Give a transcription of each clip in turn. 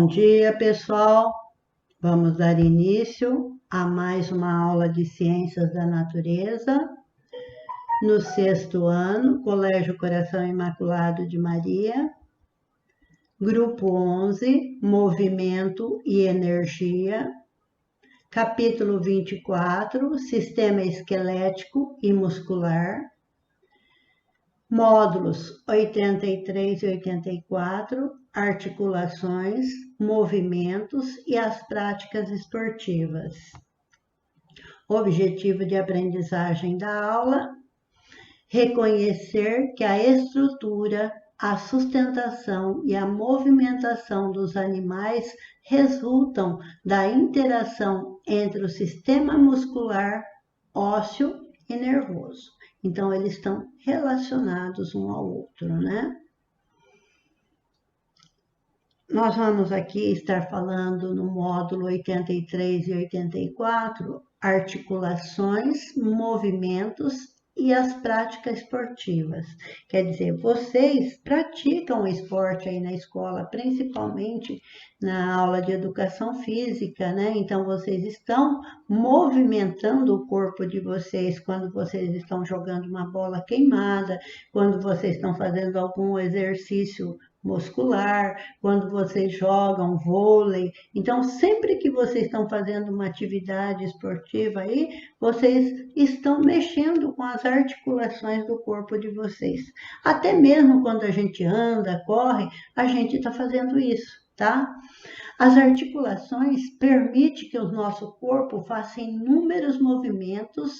dia, pessoal. Vamos dar início a mais uma aula de Ciências da Natureza, no 6º ano, Colégio Coração Imaculado de Maria, Grupo 11, Movimento e Energia, capítulo 24, Sistema Esquelético e Muscular, módulos 83 e 84, articulações, movimentos e as práticas esportivas. Objetivo de aprendizagem da aula: reconhecer que a estrutura, a sustentação e a movimentação dos animais resultam da interação entre o sistema muscular, ósseo e nervoso. Então, eles estão relacionados um ao outro, né? Nós vamos aqui estar falando no módulo 83 e 84, articulações, movimentos e as práticas esportivas. Quer dizer, vocês praticam esporte aí na escola, principalmente na aula de educação física, né? Então, vocês estão movimentando o corpo de vocês quando vocês estão jogando uma bola queimada, quando vocês estão fazendo algum exercício muscular, quando vocês jogam vôlei. Então, sempre que vocês estão fazendo uma atividade esportiva aí, vocês estão mexendo com as articulações do corpo de vocês. Até mesmo quando a gente anda, corre, a gente está fazendo isso, tá? As articulações permitem que o nosso corpo faça inúmeros movimentos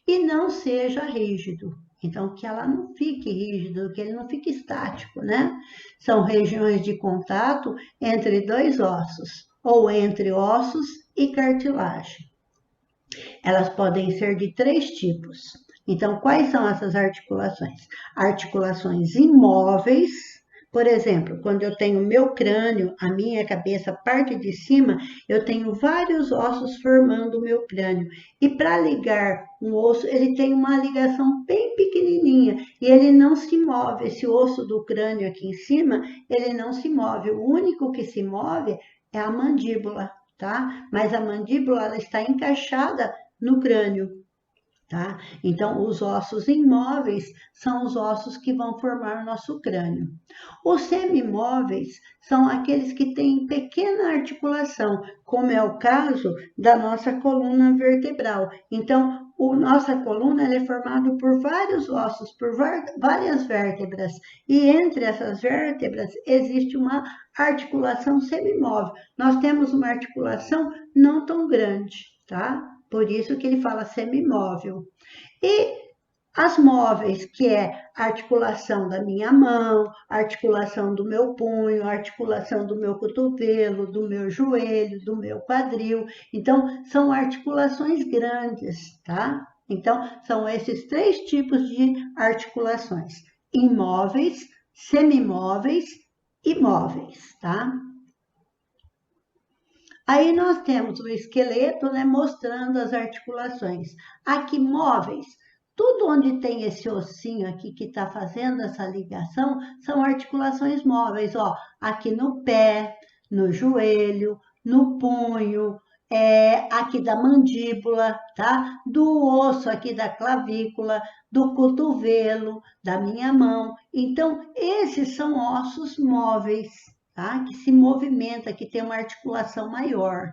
e não seja rígido. Então, que ela não fique rígido, que ele não fique estático, né? São regiões de contato entre dois ossos, ou entre ossos e cartilagem. Elas podem ser de 3 tipos. Então, quais são essas articulações? Articulações imóveis. Por exemplo, quando eu tenho meu crânio, a minha cabeça, a parte de cima, eu tenho vários ossos formando o meu crânio. E para ligar um osso, ele tem uma ligação bem pequenininha e ele não se move. Esse osso do crânio aqui em cima, ele não se move. O único que se move é a mandíbula, tá? Mas a mandíbula, ela está encaixada no crânio. Tá? Então, os ossos imóveis são os ossos que vão formar o nosso crânio. Os semimóveis são aqueles que têm pequena articulação, como é o caso da nossa coluna vertebral. Então, a nossa coluna ela é formada por vários ossos, por várias vértebras, e entre essas vértebras existe uma articulação semimóvel. Nós temos uma articulação não tão grande, tá? Por isso que ele fala semimóvel. E as móveis, que é a articulação da minha mão, a articulação do meu punho, a articulação do meu cotovelo, do meu joelho, do meu quadril. Então, são articulações grandes, tá? Então, são esses 3 tipos de articulações: imóveis, semimóveis e móveis, tá? Aí nós temos o esqueleto, né, mostrando as articulações. Aqui, móveis, tudo onde tem esse ossinho aqui que está fazendo essa ligação, são articulações móveis, ó. Aqui no pé, no joelho, no punho, aqui da mandíbula, tá? Do osso aqui da clavícula, do cotovelo, da minha mão. Então, esses são ossos móveis, tá? Que se movimenta, que tem uma articulação maior.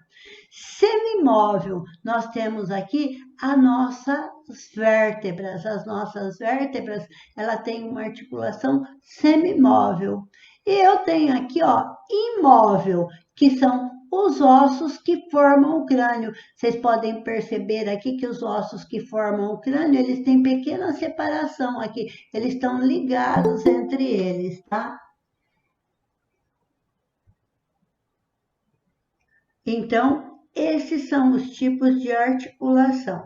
Semimóvel, nós temos aqui as nossas vértebras. As nossas vértebras, ela tem uma articulação semimóvel. E eu tenho aqui, ó, imóvel, que são os ossos que formam o crânio. Vocês podem perceber aqui que os ossos que formam o crânio, eles têm pequena separação aqui. Eles estão ligados entre eles, tá? Então, esses são os tipos de articulação.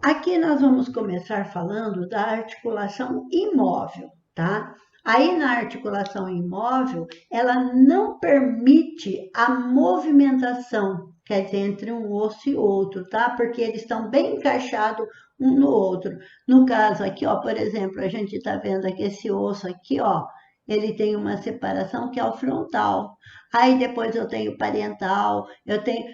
Aqui nós vamos começar falando da articulação imóvel, tá? Aí na articulação imóvel, ela não permite a movimentação, quer dizer, entre um osso e outro, tá? Porque eles estão bem encaixados um no outro. No caso aqui, ó, por exemplo, a gente tá vendo aqui esse osso aqui, ó, ele tem uma separação que é o frontal. Aí depois eu tenho o parietal, eu tenho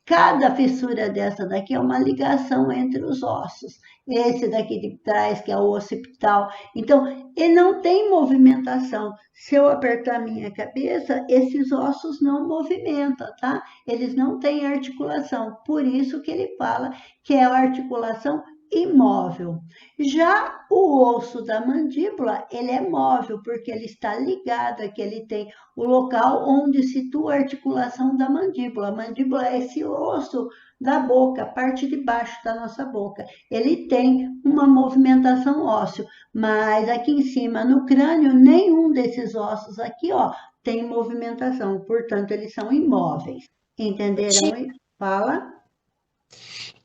cada fissura dessa daqui é uma ligação entre os ossos. Esse daqui de trás, que é o occipital. Então, ele não tem movimentação. Se eu apertar a minha cabeça, esses ossos não movimentam, tá? Eles não têm articulação. Por isso que ele fala que é a articulação imóvel. Já o osso da mandíbula, ele é móvel, porque ele está ligado aqui, ele tem o local onde situa a articulação da mandíbula. A mandíbula é esse osso da boca, a parte de baixo da nossa boca. Ele tem uma movimentação óssea, mas aqui em cima, no crânio, nenhum desses ossos aqui, ó, tem movimentação, portanto, eles são imóveis. Entenderam? Fala.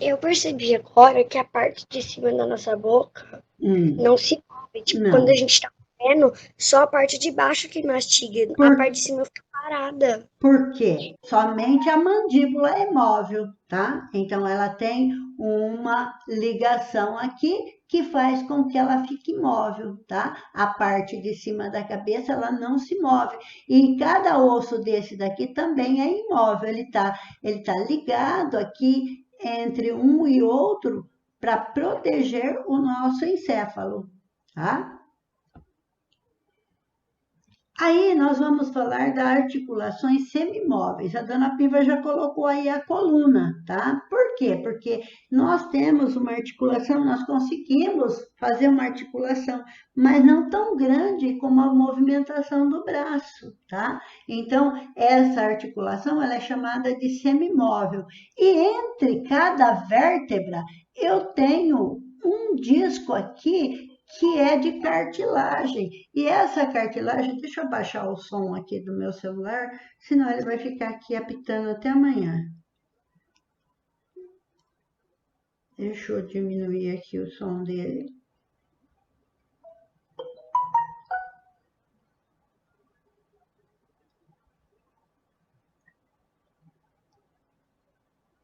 Eu percebi agora que a parte de cima da nossa boca não se move. Tipo, quando a Não. gente tá comendo, só a parte de baixo que mastiga. A parte de cima fica parada. Por quê? Somente a mandíbula é móvel, tá? Então, ela tem uma ligação aqui que faz com que ela fique imóvel, tá? A parte de cima da cabeça, ela não se move. E cada osso desse daqui também é imóvel. Ele tá ligado aqui entre um e outro para proteger o nosso encéfalo, tá? Aí nós vamos falar das articulações semimóveis. A dona Piva já colocou aí a coluna, tá? Por quê? Porque nós temos uma articulação, nós conseguimos fazer uma articulação, mas não tão grande como a movimentação do braço, tá? Então, essa articulação ela é chamada de semimóvel. E entre cada vértebra, eu tenho um disco aqui que é de cartilagem. E essa cartilagem, deixa eu baixar o som aqui do meu celular, senão ele vai ficar aqui apitando até amanhã. Deixa eu diminuir aqui o som dele.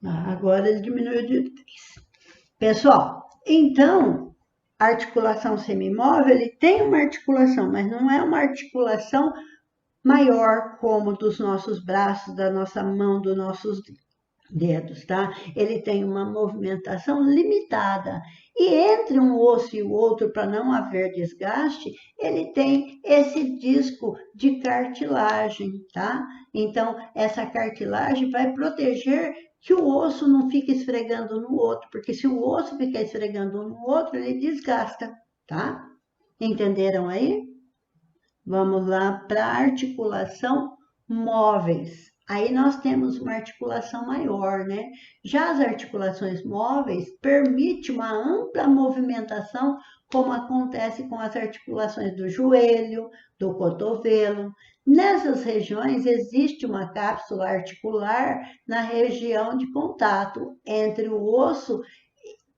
Agora ele diminuiu de 3. Pessoal, então, a articulação semimóvel, ele tem uma articulação, mas não é uma articulação maior como dos nossos braços, da nossa mão, dos nossos dedos, tá? Ele tem uma movimentação limitada. E entre um osso e o outro, para não haver desgaste, ele tem esse disco de cartilagem, tá? Então, essa cartilagem vai proteger que o osso não fique esfregando no outro, porque se o osso ficar esfregando no outro, ele desgasta, tá? Entenderam aí? Vamos lá para a articulação móveis. Aí nós temos uma articulação maior, né? Já as articulações móveis permitem uma ampla movimentação, como acontece com as articulações do joelho, do cotovelo. Nessas regiões existe uma cápsula articular na região de contato entre o osso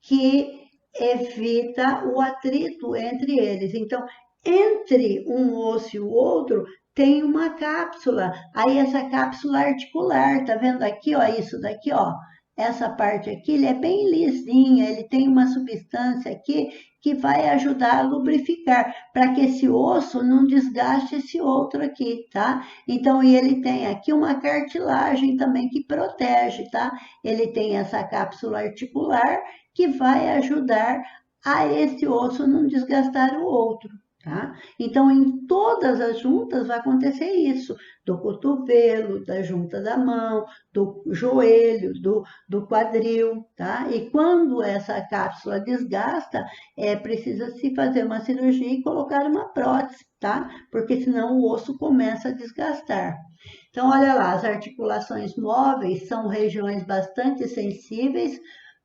que evita o atrito entre eles. Então, entre um osso e o outro tem uma cápsula. Aí essa cápsula articular, tá vendo aqui, ó, isso daqui, ó, essa parte aqui, ele é bem lisinha, ele tem uma substância aqui que vai ajudar a lubrificar, para que esse osso não desgaste esse outro aqui, tá? Então, e ele tem aqui uma cartilagem também que protege, tá? Ele tem essa cápsula articular que vai ajudar a esse osso não desgastar o outro. Tá? Então, em todas as juntas vai acontecer isso, do cotovelo, da junta da mão, do joelho, do quadril, tá? E quando essa cápsula desgasta, precisa se fazer uma cirurgia e colocar uma prótese, tá? Porque senão o osso começa a desgastar. Então, olha lá, as articulações móveis são regiões bastante sensíveis,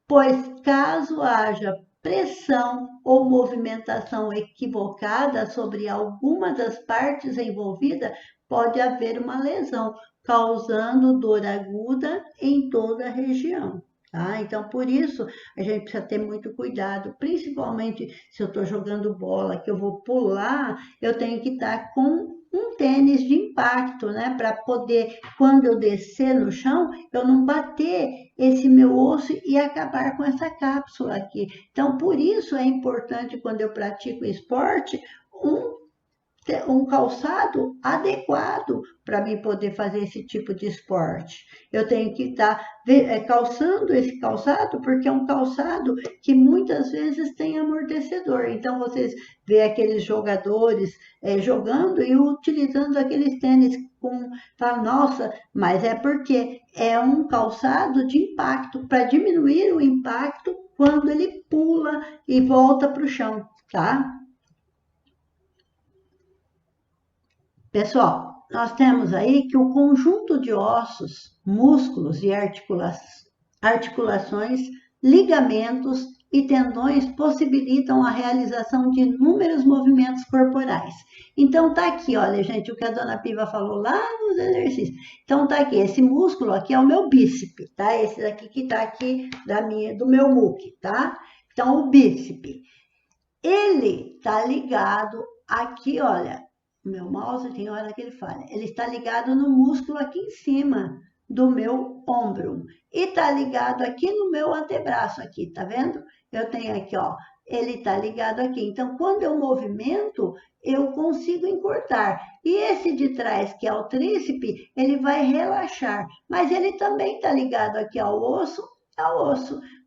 pois caso haja pressão ou movimentação equivocada sobre alguma das partes envolvidas, pode haver uma lesão, causando dor aguda em toda a região. Tá? Então, por isso, a gente precisa ter muito cuidado, principalmente se eu estou jogando bola, que eu vou pular, eu tenho que estar com um tênis de impacto, né? Para poder, quando eu descer no chão, eu não bater esse meu osso e acabar com essa cápsula aqui. Então, por isso é importante, quando eu pratico esporte, um um calçado adequado para mim poder fazer esse tipo de esporte. Eu tenho que estar calçando esse calçado, porque é um calçado que muitas vezes tem amortecedor. Então, vocês vê aqueles jogadores jogando e utilizando aqueles tênis com... Tá, nossa, mas é porque é um calçado de impacto, para diminuir o impacto quando ele pula e volta para o chão, tá? Pessoal, nós temos aí que o conjunto de ossos, músculos e articulações, ligamentos e tendões possibilitam a realização de inúmeros movimentos corporais. Então tá aqui, olha, gente, o que a dona Piva falou lá nos exercícios. Então tá aqui, esse músculo aqui é o meu bíceps, tá? Esse daqui que tá aqui do meu muque, tá? Então o bíceps, ele tá ligado aqui, olha, o meu mouse tem hora que ele falha. Ele está ligado no músculo aqui em cima do meu ombro. E está ligado aqui no meu antebraço aqui, tá vendo? Eu tenho aqui, ó, ele está ligado aqui. Então, quando eu movimento, eu consigo encurtar. E esse de trás, que é o tríceps, ele vai relaxar. Mas ele também está ligado aqui ao osso.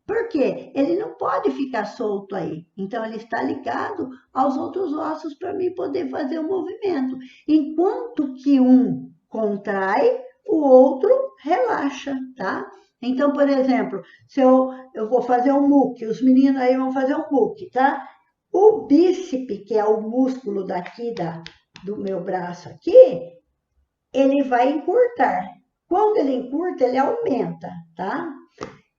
Por quê? Ele não pode ficar solto aí. Então, ele está ligado aos outros ossos para mim poder fazer o movimento. Enquanto que um contrai, o outro relaxa, tá? Então, por exemplo, se eu vou fazer um muque, os meninos aí vão fazer um muque, tá? O bíceps, que é o músculo daqui do meu braço aqui, ele vai encurtar. Quando ele encurta, ele aumenta, tá?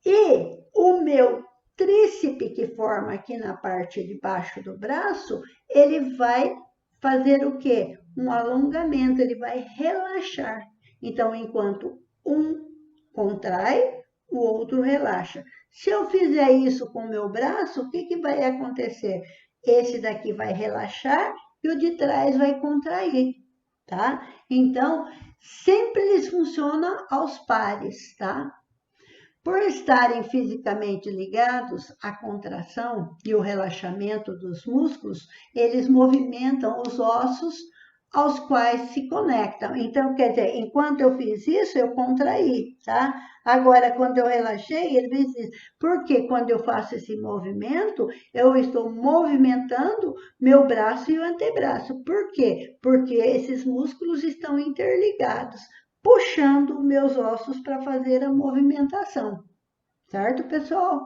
E o meu tríceps, que forma aqui na parte de baixo do braço, ele vai fazer o quê? Um alongamento, ele vai relaxar. Então, enquanto um contrai, o outro relaxa. Se eu fizer isso com o meu braço, o que vai acontecer? Esse daqui vai relaxar e o de trás vai contrair, tá? Então, sempre eles funcionam aos pares, tá? Por estarem fisicamente ligados, a contração e o relaxamento dos músculos, eles movimentam os ossos aos quais se conectam. Então, quer dizer, enquanto eu fiz isso, eu contraí, tá? Agora, quando eu relaxei, ele fez isso. Porque quando eu faço esse movimento, eu estou movimentando meu braço e o antebraço. Por quê? Porque esses músculos estão interligados, puxando meus ossos para fazer a movimentação. Certo, pessoal?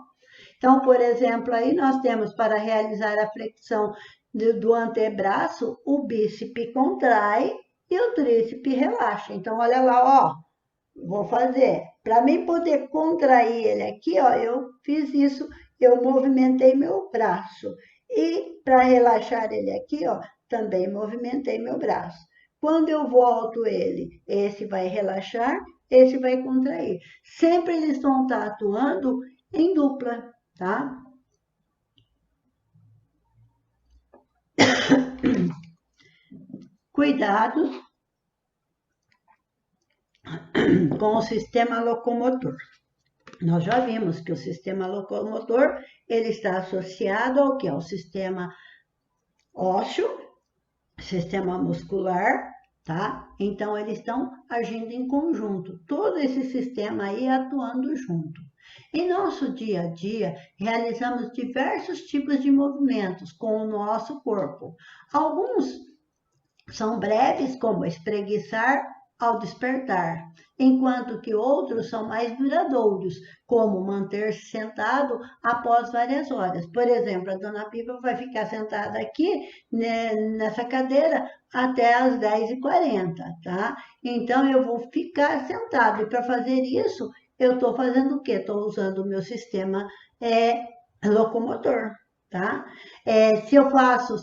Então, por exemplo, aí nós temos para realizar a flexão do antebraço, o bíceps contrai e o tríceps relaxa. Então, olha lá, ó, vou fazer. Para mim poder contrair ele aqui, ó, eu fiz isso, eu movimentei meu braço. E para relaxar ele aqui, ó, também movimentei meu braço. Quando eu volto ele, esse vai relaxar, esse vai contrair. Sempre eles vão estar atuando em dupla, tá? Cuidados com o sistema locomotor. Nós já vimos que o sistema locomotor, ele está associado ao que? Ao sistema ósseo, sistema muscular, tá? Então, eles estão agindo em conjunto, todo esse sistema aí atuando junto. Em nosso dia a dia, realizamos diversos tipos de movimentos com o nosso corpo. Alguns são breves, como espreguiçar ao despertar, enquanto que outros são mais duradouros, como manter-se sentado após várias horas. Por exemplo, a dona Pipa vai ficar sentada aqui, né, nessa cadeira até as 10h40, tá? Então, eu vou ficar sentado, e para fazer isso, eu estou fazendo o quê? Estou usando o meu sistema locomotor. Tá? Se eu faço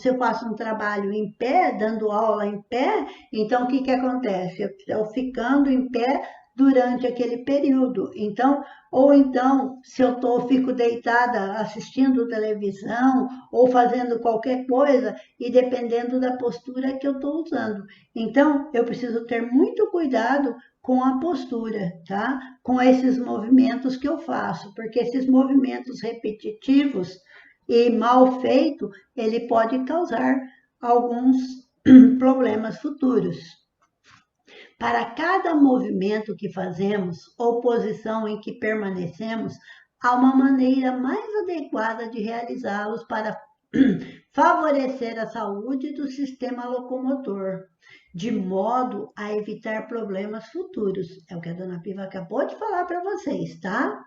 um trabalho em pé, dando aula em pé, então o que acontece? Eu ficando em pé durante aquele período. Então, ou então, se eu fico deitada assistindo televisão ou fazendo qualquer coisa, e dependendo da postura que eu estou usando. Então, eu preciso ter muito cuidado com a postura, tá? Com esses movimentos que eu faço, porque esses movimentos repetitivos e mal feito, ele pode causar alguns problemas futuros. Para cada movimento que fazemos ou posição em que permanecemos, há uma maneira mais adequada de realizá-los para favorecer a saúde do sistema locomotor, de modo a evitar problemas futuros. É o que a dona Piva acabou de falar para vocês, tá?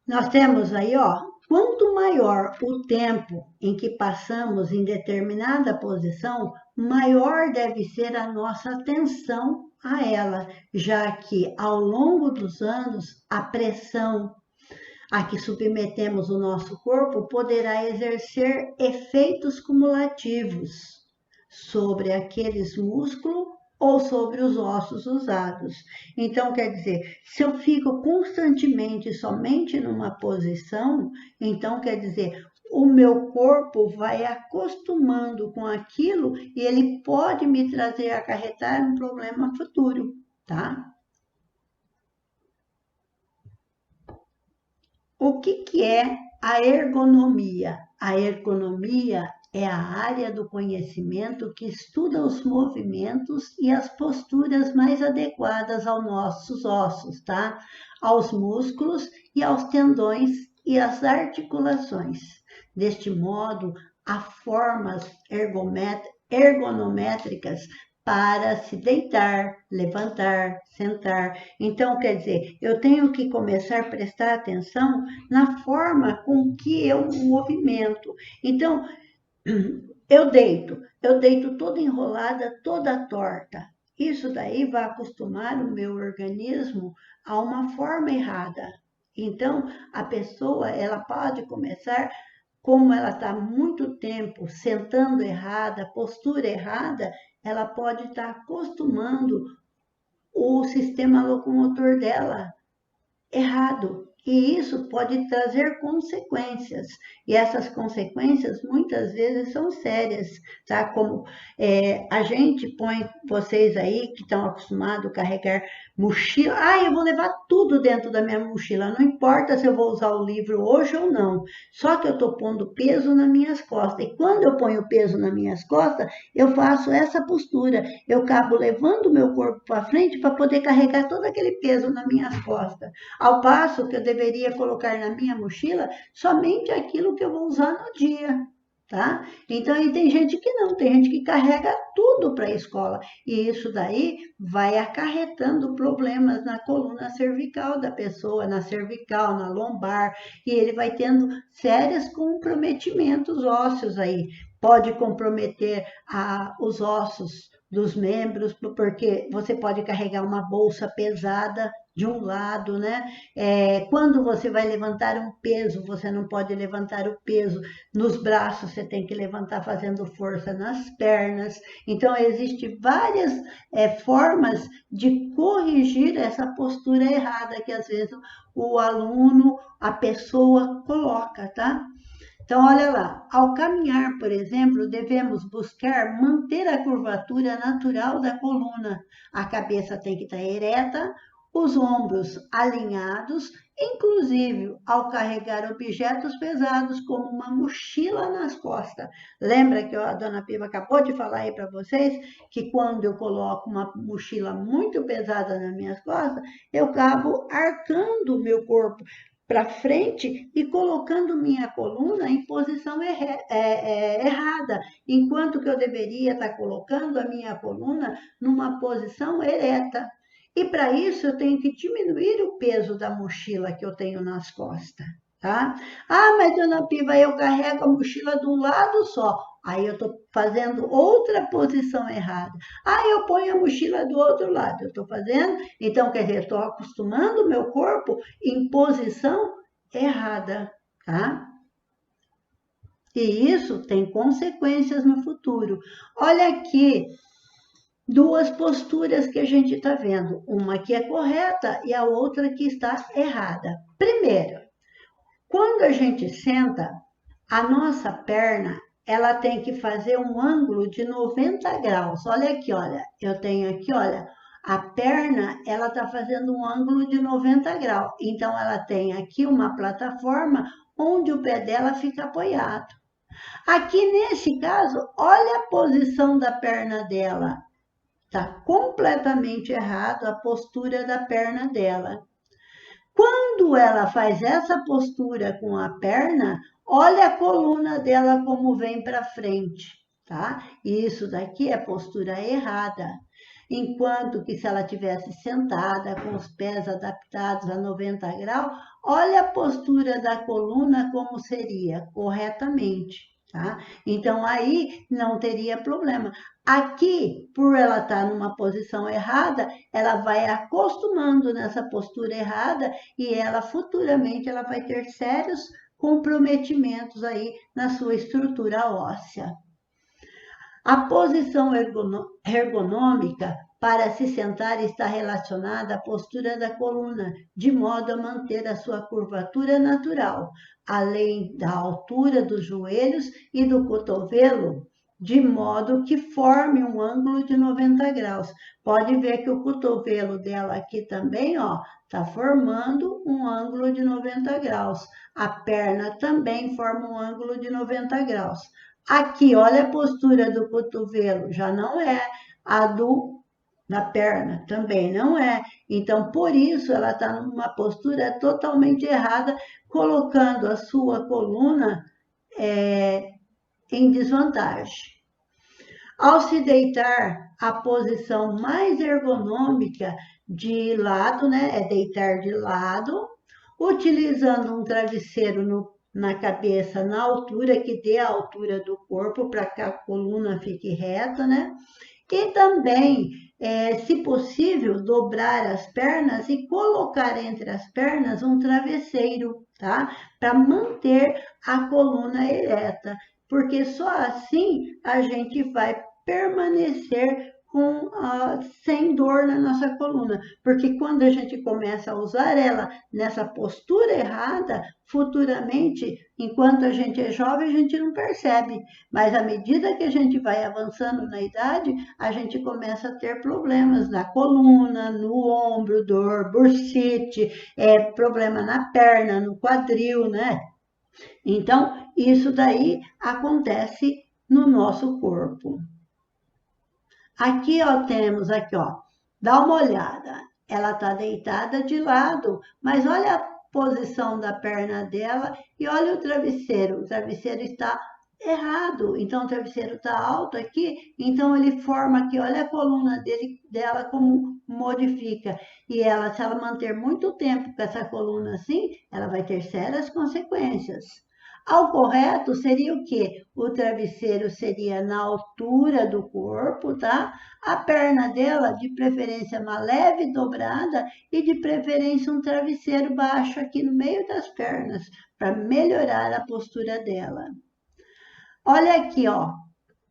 Nós temos aí, ó, quanto maior o tempo em que passamos em determinada posição, maior deve ser a nossa atenção a ela, já que ao longo dos anos a pressão a que submetemos o nosso corpo poderá exercer efeitos cumulativos sobre aqueles músculos ou sobre os ossos usados. Então, quer dizer, se eu fico constantemente somente numa posição, então quer dizer, o meu corpo vai acostumando com aquilo e ele pode me trazer, acarretar um problema futuro, tá? O que é a ergonomia? A ergonomia é a área do conhecimento que estuda os movimentos e as posturas mais adequadas aos nossos ossos, tá? Aos músculos e aos tendões e às articulações. Deste modo, há formas ergonométricas para se deitar, levantar, sentar. Então, quer dizer, eu tenho que começar a prestar atenção na forma com que eu movimento. Então, eu deito toda enrolada, toda torta. Isso daí vai acostumar o meu organismo a uma forma errada. Então, a pessoa, ela pode começar, como ela está muito tempo sentando errada, postura errada, ela pode estar acostumando o sistema locomotor dela errado. E isso pode trazer consequências. E essas consequências muitas vezes são sérias, tá? Como a gente põe vocês aí que estão acostumados a carregar mochila. Ah, eu vou levar tudo dentro da minha mochila. Não importa se eu vou usar o livro hoje ou não. Só que eu estou pondo peso nas minhas costas. E quando eu ponho peso nas minhas costas, eu faço essa postura. Eu acabo levando o meu corpo para frente para poder carregar todo aquele peso nas minhas costas. Ao passo que eu deveria colocar na minha mochila somente aquilo que eu vou usar no dia, tá? Então, aí tem gente que não, tem gente que carrega tudo para a escola. E isso daí vai acarretando problemas na coluna cervical da pessoa, na cervical, na lombar, e ele vai tendo sérios comprometimentos ósseos aí. Pode comprometer os ossos dos membros, porque você pode carregar uma bolsa pesada de um lado, né? Quando você vai levantar um peso, você não pode levantar o peso nos braços, você tem que levantar fazendo força nas pernas. Então, existem várias formas de corrigir essa postura errada que às vezes o aluno, a pessoa coloca, tá? Então, olha lá, ao caminhar, por exemplo, devemos buscar manter a curvatura natural da coluna. A cabeça tem que estar ereta, os ombros alinhados, inclusive ao carregar objetos pesados como uma mochila nas costas. Lembra que a dona Piva acabou de falar aí para vocês que quando eu coloco uma mochila muito pesada nas minhas costas, eu acabo arcando o meu corpo para frente e colocando minha coluna em posição errada, enquanto que eu deveria estar colocando a minha coluna numa posição ereta. E para isso eu tenho que diminuir o peso da mochila que eu tenho nas costas, tá? Ah, mas dona Piva, eu carrego a mochila de um lado só. Aí eu estou fazendo outra posição errada. Ah, eu ponho a mochila do outro lado. Eu estou fazendo, então quer dizer, estou acostumando o meu corpo em posição errada, tá? E isso tem consequências no futuro. Olha aqui, duas posturas que a gente está vendo. Uma que é correta e a outra que está errada. Primeiro, quando a gente senta, a nossa perna, ela tem que fazer um ângulo de 90 graus. Olha aqui, olha. Eu tenho aqui, olha. A perna, ela está fazendo um ângulo de 90 graus. Então, ela tem aqui uma plataforma onde o pé dela fica apoiado. Aqui nesse caso, olha a posição da perna dela. Está completamente errado a postura da perna dela. Quando ela faz essa postura com a perna, olha a coluna dela como vem para frente, tá? Isso daqui é postura errada. Enquanto que se ela tivesse sentada, com os pés adaptados a 90 graus, olha a postura da coluna como seria corretamente. Tá? Então, aí não teria problema. Aqui, por ela estar numa posição errada, ela vai acostumando nessa postura errada e ela futuramente ela vai ter sérios comprometimentos aí na sua estrutura óssea. A posição ergonômica para se sentar está relacionada à postura da coluna, de modo a manter a sua curvatura natural, além da altura dos joelhos e do cotovelo, de modo que forme um ângulo de 90 graus. Pode ver que o cotovelo dela aqui também, ó, está formando um ângulo de 90 graus. A perna também forma um ângulo de 90 graus. Aqui, olha a postura do cotovelo, já não é a da perna, também não é. Então, por isso, ela está numa postura totalmente errada, colocando a sua coluna em desvantagem. Ao se deitar, a posição mais ergonômica de lado, né, é deitar de lado, utilizando um travesseiro na cabeça, na altura que dê a altura do corpo, para que a coluna fique reta, né? E também, se possível, dobrar as pernas e colocar entre as pernas um travesseiro, tá? Para manter a coluna ereta, porque só assim a gente vai permanecer sem dor na nossa coluna, porque quando a gente começa a usar ela nessa postura errada, futuramente, enquanto a gente é jovem, a gente não percebe, mas à medida que a gente vai avançando na idade, a gente começa a ter problemas na coluna, no ombro, dor, bursite, problema na perna, no quadril, né? Então, isso daí acontece no nosso corpo. Aqui, ó, temos aqui, ó, dá uma olhada. Ela está deitada de lado, mas olha a posição da perna dela e olha o travesseiro. O travesseiro está errado. Então, o travesseiro está alto aqui, então ele forma aqui, olha a coluna dela como modifica. E ela, se ela manter muito tempo com essa coluna assim, ela vai ter sérias consequências. Ao correto seria o quê? O travesseiro seria na altura do corpo, tá? A perna dela, de preferência, uma leve dobrada e de preferência um travesseiro baixo aqui no meio das pernas, para melhorar a postura dela. Olha aqui, ó.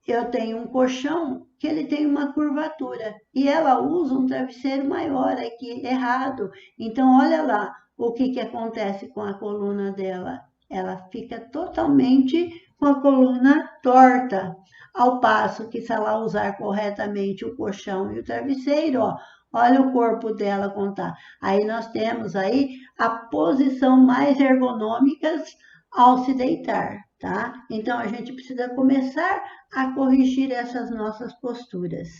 Eu tenho um colchão que ele tem uma curvatura e ela usa um travesseiro maior aqui, errado. Então, olha lá o que acontece com a coluna dela. Ela fica totalmente com a coluna torta, ao passo que se ela usar corretamente o colchão e o travesseiro, ó, olha o corpo dela como tá. Aí nós temos aí a posição mais ergonômica ao se deitar, tá? Então, a gente precisa começar a corrigir essas nossas posturas,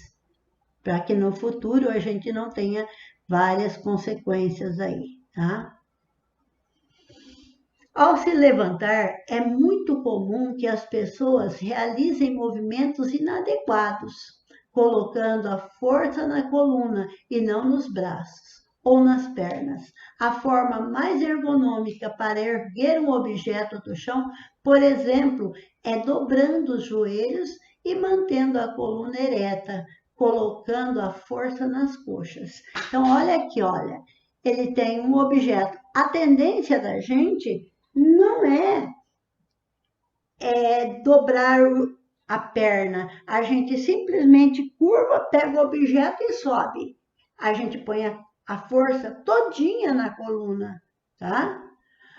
para que no futuro a gente não tenha várias consequências aí, tá? Ao se levantar, é muito comum que as pessoas realizem movimentos inadequados, colocando a força na coluna e não nos braços ou nas pernas. A forma mais ergonômica para erguer um objeto do chão, por exemplo, é dobrando os joelhos e mantendo a coluna ereta, colocando a força nas coxas. Então, olha aqui, olha, ele tem um objeto. A tendência da gente não é dobrar a perna. A gente simplesmente curva, pega o objeto e sobe. A gente põe a força todinha na coluna, tá?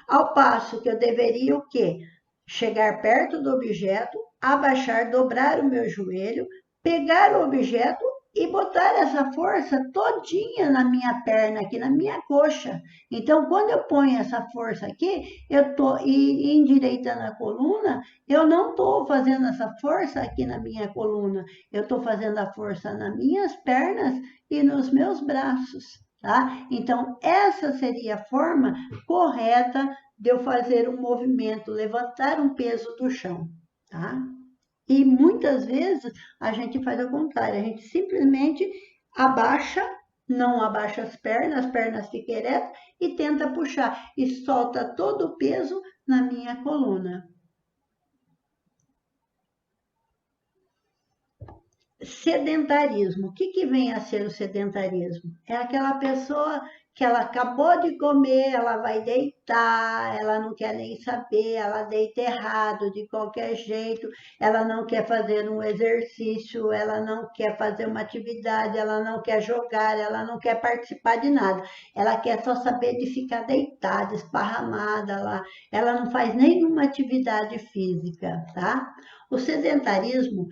Ao passo que eu deveria o quê? Chegar perto do objeto, abaixar, dobrar o meu joelho, pegar o objeto e botar essa força todinha na minha perna, aqui na minha coxa. Então, quando eu ponho essa força aqui, eu tô endireitando a coluna, eu não estou fazendo essa força aqui na minha coluna, eu estou fazendo a força nas minhas pernas e nos meus braços, tá? Então, essa seria a forma correta de eu fazer um movimento, levantar um peso do chão, tá? E muitas vezes a gente faz ao contrário, a gente simplesmente abaixa, não abaixa as pernas ficam eretas e tenta puxar e solta todo o peso na minha coluna. Sedentarismo. O que vem a ser o sedentarismo? É aquela pessoa que ela acabou de comer, ela vai deitar, ela não quer nem saber, ela deita errado de qualquer jeito, ela não quer fazer um exercício, ela não quer fazer uma atividade, ela não quer jogar, ela não quer participar de nada. Ela quer só saber de ficar deitada, esparramada lá. Ela não faz nenhuma atividade física, tá? O sedentarismo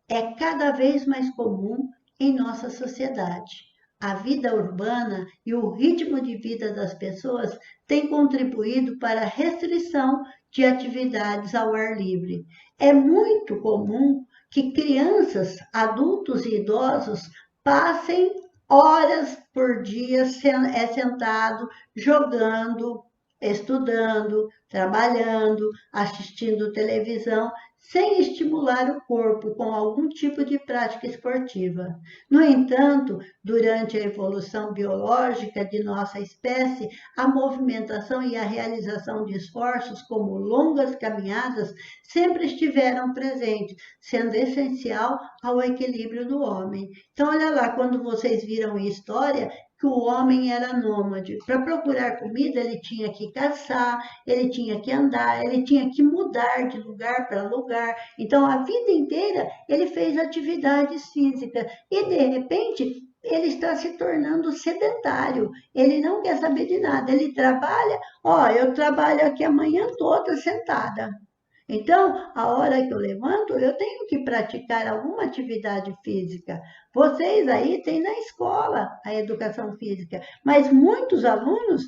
é cada vez mais comum em nossa sociedade. A vida urbana e o ritmo de vida das pessoas têm contribuído para a restrição de atividades ao ar livre. É muito comum que crianças, adultos e idosos passem horas por dia sentado, jogando, estudando, trabalhando, assistindo televisão, sem estimular o corpo com algum tipo de prática esportiva. No entanto, durante a evolução biológica de nossa espécie, a movimentação e a realização de esforços, como longas caminhadas, sempre estiveram presentes, sendo essencial ao equilíbrio do homem. Então, olha lá, quando vocês viram em história, que o homem era nômade. Para procurar comida, ele tinha que caçar, ele tinha que andar, ele tinha que mudar de lugar para lugar. Então, a vida inteira, ele fez atividades físicas e, de repente, ele está se tornando sedentário. Ele não quer saber de nada. Ele trabalha, eu trabalho aqui a manhã toda sentada. Então, a hora que eu levanto, eu tenho que praticar alguma atividade física. Vocês aí têm na escola a educação física, mas muitos alunos,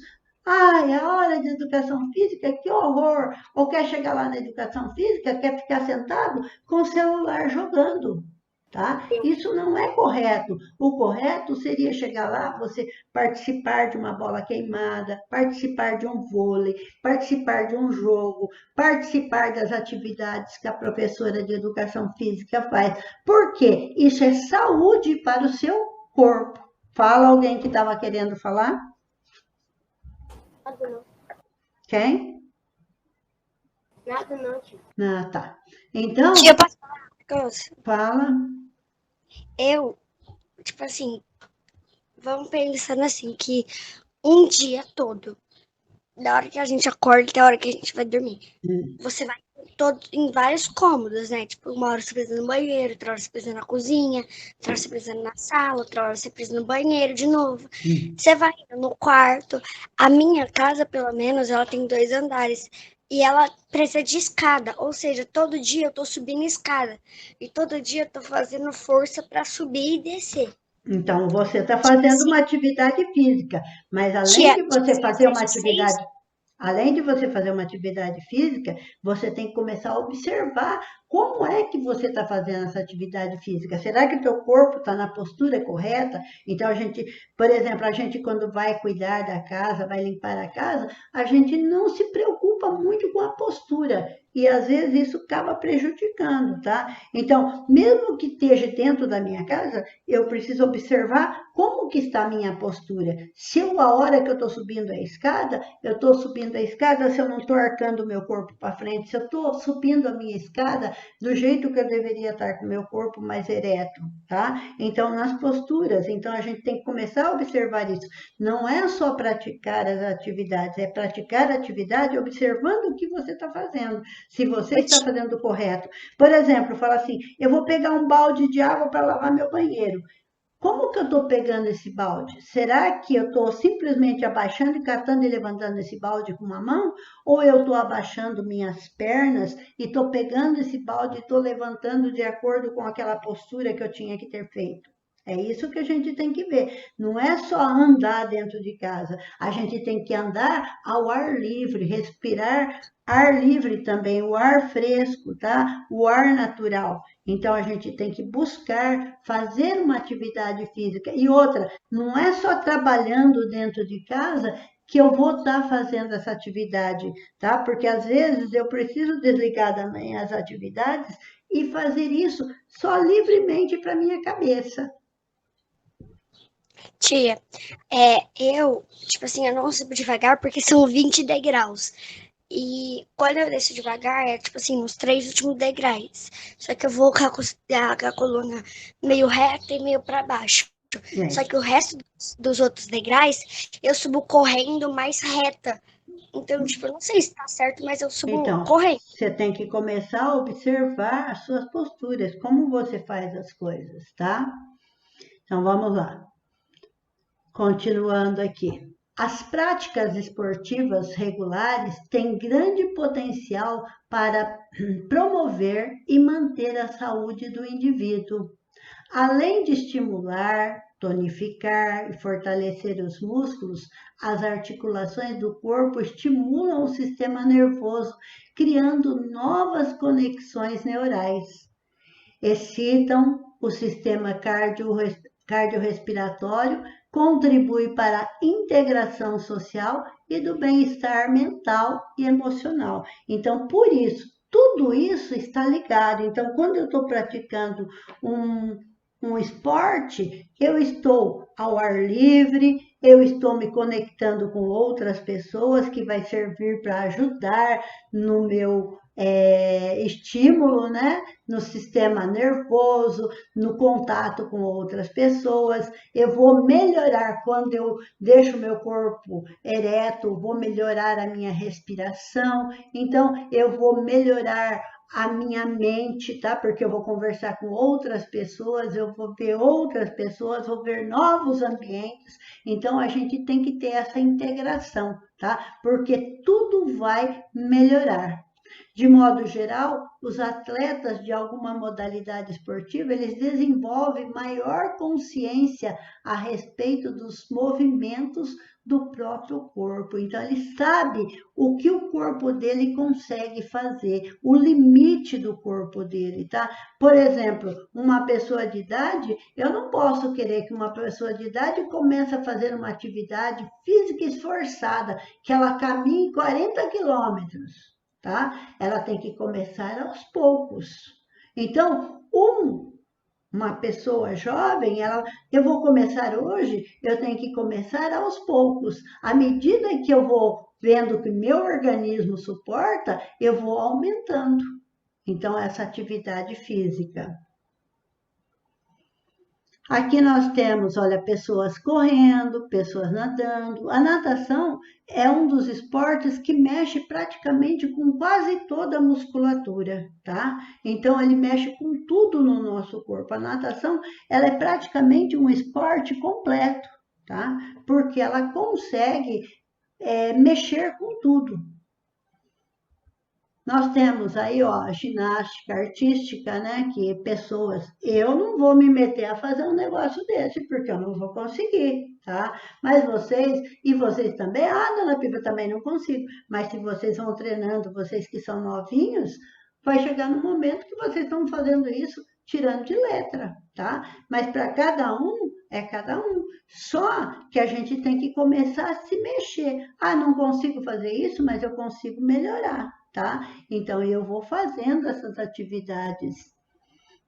ai, a hora de educação física, que horror! Ou quer chegar lá na educação física, quer ficar sentado com o celular jogando. Tá? Isso não é correto. O correto seria chegar lá, você participar de uma bola queimada, participar de um vôlei, participar de um jogo, participar das atividades que a professora de educação física faz. Por quê? Isso é saúde para o seu corpo. Fala alguém que estava querendo falar? Nada não. Quem? Nada não, tio. Ah, tá. Então, Tia, posso falar um negócio? Fala. Eu, tipo assim, vamos pensando assim, que um dia todo, da hora que a gente acorda até a hora que a gente vai dormir, você vai em vários cômodos, né? Tipo, uma hora você precisa no banheiro, outra hora você precisa na cozinha, outra hora você precisa na sala, outra hora você precisa no banheiro de novo. Você vai no quarto. A minha casa, pelo menos, ela tem 2 andares. E ela precisa de escada, ou seja, todo dia eu tô subindo escada. E todo dia eu tô fazendo força para subir e descer. Então, você está fazendo uma atividade física, mas Tia, além de você fazer uma atividade física, você tem que começar a observar como é que você está fazendo essa atividade física. Será que o teu corpo está na postura correta? Então, por exemplo, a gente quando vai cuidar da casa, vai limpar a casa, a gente não se preocupa muito com a postura. E às vezes isso acaba prejudicando, tá? Então, mesmo que esteja dentro da minha casa, eu preciso observar como que está a minha postura. Se a hora que eu estou subindo a escada, eu estou subindo a escada, se eu não estou arcando o meu corpo para frente, se eu estou subindo a minha escada do jeito que eu deveria estar com o meu corpo mais ereto, tá? Então, nas posturas, então a gente tem que começar a observar isso. Não é só praticar as atividades, é praticar a atividade observando o que você está fazendo. Se você está fazendo correto. Por exemplo, fala assim, eu vou pegar um balde de água para lavar meu banheiro. Como que eu estou pegando esse balde? Será que eu estou simplesmente abaixando e catando e levantando esse balde com uma mão? Ou eu estou abaixando minhas pernas e estou pegando esse balde e estou levantando de acordo com aquela postura que eu tinha que ter feito? É isso que a gente tem que ver. Não é só andar dentro de casa. A gente tem que andar ao ar livre, respirar ar livre também, o ar fresco, tá? O ar natural. Então a gente tem que buscar fazer uma atividade física. E outra, não é só trabalhando dentro de casa que eu vou estar fazendo essa atividade, tá? Porque às vezes eu preciso desligar da manhã as atividades e fazer isso só livremente para minha cabeça. Tia, eu, tipo assim, eu não subo devagar porque são 20 degraus. E quando eu desço devagar, é tipo assim, nos 3 últimos degraus. Só que eu vou com a coluna meio reta e meio para baixo. Só É. que o resto dos outros degraus, eu subo correndo mais reta. Então, tipo, eu não sei se tá certo, mas eu subo Então, correndo. você tem que começar a observar as suas posturas, como você faz as coisas, tá? Então, vamos lá. Continuando aqui. As práticas esportivas regulares têm grande potencial para promover e manter a saúde do indivíduo. Além de estimular, tonificar e fortalecer os músculos, as articulações do corpo estimulam o sistema nervoso, criando novas conexões neurais. Excitam o sistema cardiorrespiratório, contribui para a integração social e do bem-estar mental e emocional. Então, por isso, tudo isso está ligado. Então, quando eu estou praticando um, um esporte, eu estou ao ar livre, eu estou me conectando com outras pessoas que vai servir para ajudar no meu estímulo, né? No sistema nervoso, no contato com outras pessoas. Eu vou melhorar quando eu deixo meu corpo ereto, vou melhorar a minha respiração. Então, eu vou melhorar a minha mente, tá? Porque eu vou conversar com outras pessoas, eu vou ver outras pessoas, vou ver novos ambientes. Então, a gente tem que ter essa integração, tá? Porque tudo vai melhorar. De modo geral, os atletas de alguma modalidade esportiva, eles desenvolvem maior consciência a respeito dos movimentos do próprio corpo. Então, ele sabe o que o corpo dele consegue fazer, o limite do corpo dele, tá? Por exemplo, uma pessoa de idade, eu não posso querer que uma pessoa de idade comece a fazer uma atividade física esforçada, que ela caminhe 40 quilômetros. Tá? Ela tem que começar aos poucos. Então, uma pessoa jovem, eu vou começar hoje, eu tenho que começar aos poucos. À medida que eu vou vendo que meu organismo suporta, eu vou aumentando. Então, essa atividade física. Aqui nós temos, olha, pessoas correndo, pessoas nadando. A natação é um dos esportes que mexe praticamente com quase toda a musculatura, tá? Então ele mexe com tudo no nosso corpo. A natação, ela é praticamente um esporte completo, tá? Porque ela consegue mexer com tudo. Nós temos aí, ó, a ginástica artística, né? Que pessoas, eu não vou me meter a fazer um negócio desse, porque eu não vou conseguir, tá? Mas vocês também, dona Pipa, também não consigo. Mas se vocês vão treinando, vocês que são novinhos, vai chegar no momento que vocês estão fazendo isso tirando de letra, tá? Mas para cada um, é cada um. Só que a gente tem que começar a se mexer. Não consigo fazer isso, mas eu consigo melhorar, tá? Então eu vou fazendo essas atividades.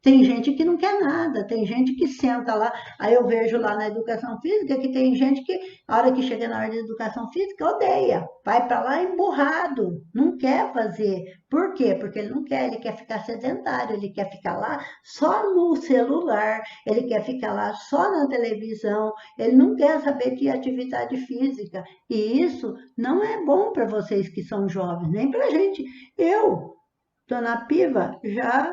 Tem gente que não quer nada, tem gente que senta lá, aí eu vejo lá na educação física que tem gente que, a hora que chega na hora de educação física, odeia, vai para lá emburrado, não quer fazer. Por quê? Porque ele não quer, ele quer ficar sedentário, ele quer ficar lá só no celular, ele quer ficar lá só na televisão, ele não quer saber de atividade física. E isso não é bom para vocês que são jovens, nem para a gente. Eu, dona Piva, já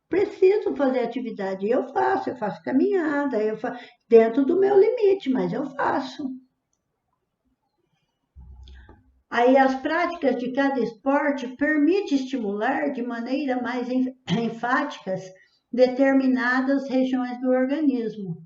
preciso fazer atividade. Eu faço caminhada, dentro do meu limite, mas eu faço. Aí as práticas de cada esporte permitem estimular de maneira mais enfáticas determinadas regiões do organismo.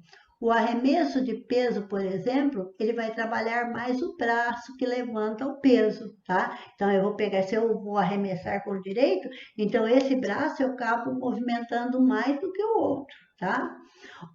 O arremesso de peso, por exemplo, ele vai trabalhar mais o braço que levanta o peso, tá? Então, eu vou pegar, se eu vou arremessar com o direito, então esse braço eu acabo movimentando mais do que o outro, tá?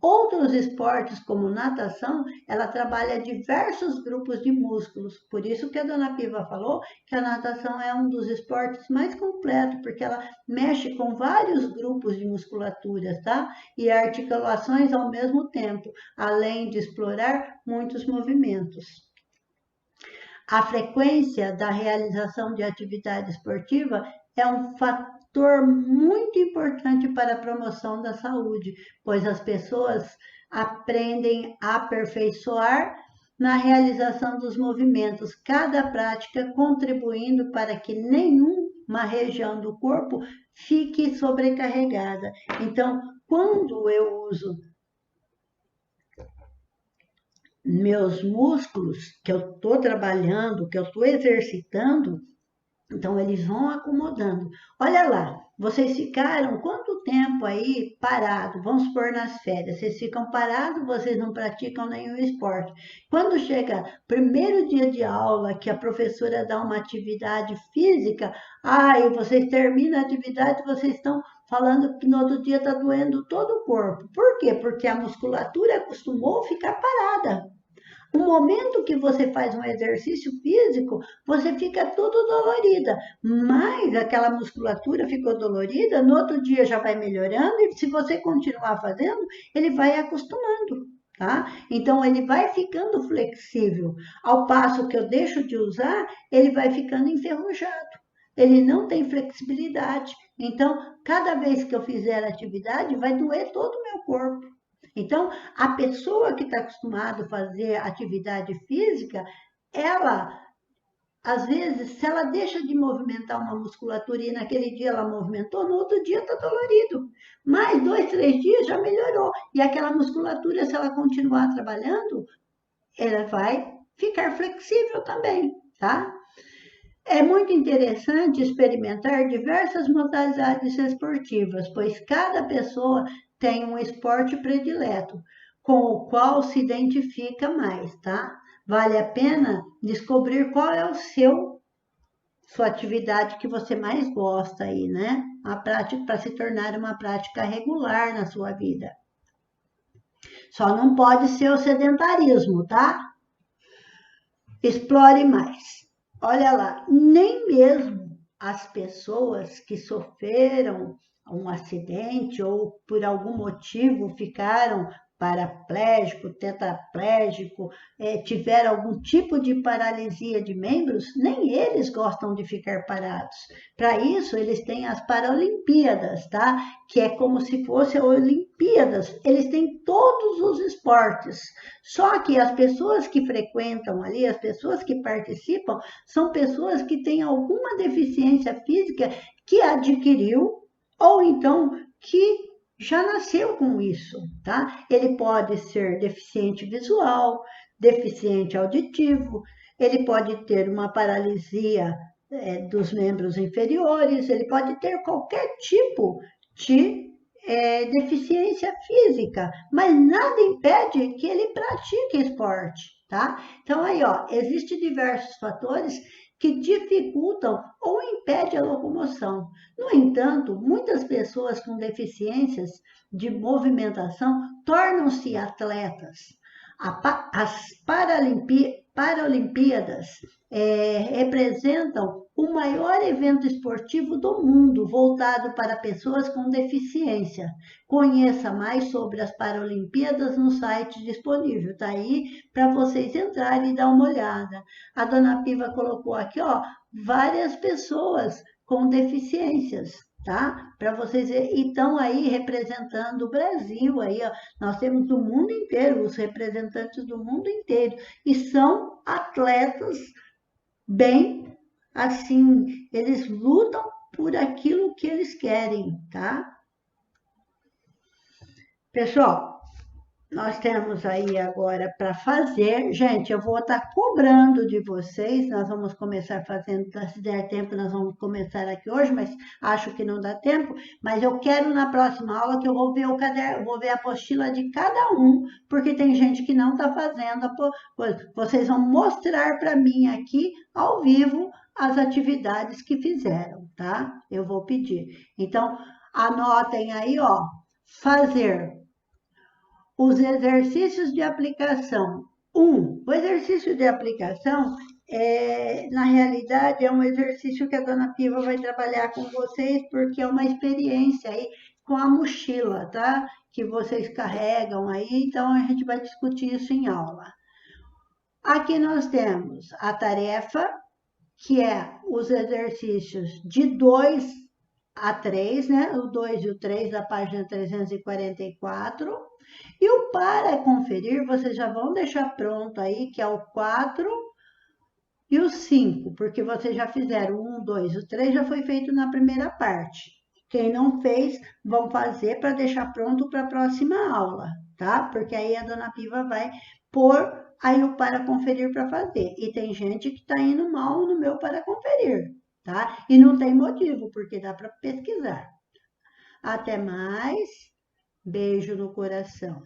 Outros esportes, como natação, ela trabalha diversos grupos de músculos. Por isso que a dona Piva falou que a natação é um dos esportes mais completos, porque ela mexe com vários grupos de musculaturas, tá? E articulações ao mesmo tempo, além de explorar muitos movimentos. A frequência da realização de atividade esportiva é um fator muito importante para a promoção da saúde, pois as pessoas aprendem a aperfeiçoar na realização dos movimentos, cada prática contribuindo para que nenhuma região do corpo fique sobrecarregada. Então, quando eu uso meus músculos, que eu estou trabalhando, que eu estou exercitando, então eles vão acomodando. Olha lá, vocês ficaram quanto tempo aí parado? Vamos supor nas férias, vocês ficam parados, vocês não praticam nenhum esporte. Quando chega primeiro dia de aula, que a professora dá uma atividade física, e vocês terminam a atividade, vocês estão falando que no outro dia está doendo todo o corpo. Por quê? Porque a musculatura acostumou a ficar parada. No momento que você faz um exercício físico, você fica todo dolorida, mas aquela musculatura ficou dolorida, no outro dia já vai melhorando e se você continuar fazendo, ele vai acostumando, tá? Então, ele vai ficando flexível. Ao passo que eu deixo de usar, ele vai ficando enferrujado. Ele não tem flexibilidade. Então, cada vez que eu fizer atividade, vai doer todo o meu corpo. Então, a pessoa que está acostumada a fazer atividade física, ela, às vezes, se ela deixa de movimentar uma musculatura e naquele dia ela movimentou, no outro dia está dolorido. Mais 2, 3 dias já melhorou. E aquela musculatura, se ela continuar trabalhando, ela vai ficar flexível também, tá? É muito interessante experimentar diversas modalidades esportivas, pois cada pessoa tem um esporte predileto, com o qual se identifica mais, tá? Vale a pena descobrir qual é sua atividade que você mais gosta aí, né? A prática para se tornar uma prática regular na sua vida. Só não pode ser o sedentarismo, tá? Explore mais. Olha lá, nem mesmo as pessoas que sofreram um acidente ou por algum motivo ficaram paraplégico, tetraplégico, tiveram algum tipo de paralisia de membros, nem eles gostam de ficar parados. Para isso, eles têm as Paralimpíadas, tá? Que é como se fossem Olimpíadas. Eles têm todos os esportes. Só que as pessoas que frequentam ali, as pessoas que participam, são pessoas que têm alguma deficiência física que adquiriu ou então que já nasceu com isso, tá? Ele pode ser deficiente visual, deficiente auditivo, ele pode ter uma paralisia dos membros inferiores, ele pode ter qualquer tipo de deficiência física, mas nada impede que ele pratique esporte, tá? Então aí, ó, existem diversos fatores que dificultam ou impedem a locomoção. No entanto, muitas pessoas com deficiências de movimentação tornam-se atletas. As Paralimpíadas representam o maior evento esportivo do mundo voltado para pessoas com deficiência. Conheça mais sobre as Paralimpíadas no site disponível, tá aí para vocês entrarem e dar uma olhada. A dona Piva colocou aqui, ó, várias pessoas com deficiências, tá? Para vocês verem, e estão aí representando o Brasil, aí, ó, nós temos do mundo inteiro, os representantes do mundo inteiro, e são atletas bem, assim, eles lutam por aquilo que eles querem, tá? Pessoal, Nós temos aí agora para fazer. Gente, eu vou estar cobrando de vocês. Nós vamos começar fazendo, se der tempo, nós vamos começar aqui hoje, mas acho que não dá tempo. Mas eu quero na próxima aula que eu vou ver o caderno, vou ver a apostila de cada um, porque tem gente que não está fazendo a coisa. Vocês vão mostrar para mim aqui ao vivo as atividades que fizeram, tá? Eu vou pedir. Então, anotem aí, ó, fazer os exercícios de aplicação. O exercício de aplicação, na realidade, é um exercício que a dona Piva vai trabalhar com vocês, porque é uma experiência aí com a mochila, tá? Que vocês carregam aí, então a gente vai discutir isso em aula. Aqui nós temos a tarefa, que é os exercícios de 2 a 3, né? O 2 e o 3 da página 344. E o para conferir, vocês já vão deixar pronto aí, que é o 4 e o 5, porque vocês já fizeram o 1, 2, o 3 já foi feito na primeira parte. Quem não fez, vão fazer para deixar pronto para a próxima aula, tá? Porque aí a dona Piva vai pôr aí o para conferir para fazer. E tem gente que está indo mal no meu para conferir, tá? E não tem motivo, porque dá para pesquisar. Até mais. Beijo no coração.